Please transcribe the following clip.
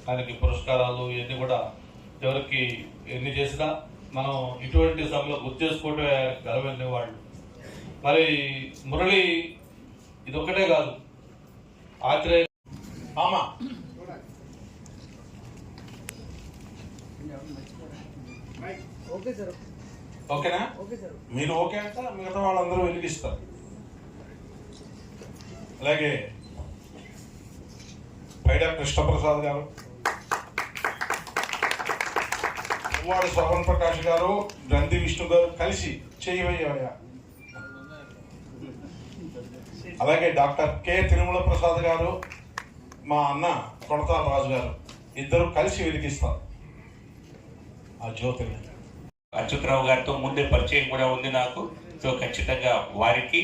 ఆయనకి పురస్కారాలు ఇవన్నీ కూడా ఎవరికి ఎన్ని చేసినా మనం ఇటువంటి సభలో గుర్తు చేసుకోవటమే గర్వమైన వాళ్ళు. మరి మురళి ఇదొక్కటే కాదు, ఆత్రేయ ఓకేనా? మీరు ఓకే అంటే మిగతా వాళ్ళందరూ వెలిగిస్తారు. అలాగే పైడా కృష్ణప్రసాద్ గారు, పువ్వాడు శ్రవణ్ ప్రకాష్ గారు, గ్రంథి విష్ణు గారు కలిసి చేయవయ్యా. అలాగే డాక్టర్ కె తిరుమల ప్రసాద్ గారు, మా అన్న కొడతాల రాజు గారు ఇద్దరు కలిసి వెలిగిస్తారు ఆ జ్యోతిని. అచ్యుతరావు గారితో ముందే పరిచయం కూడా ఉంది నాకు. సో ఖచ్చితంగా వారికి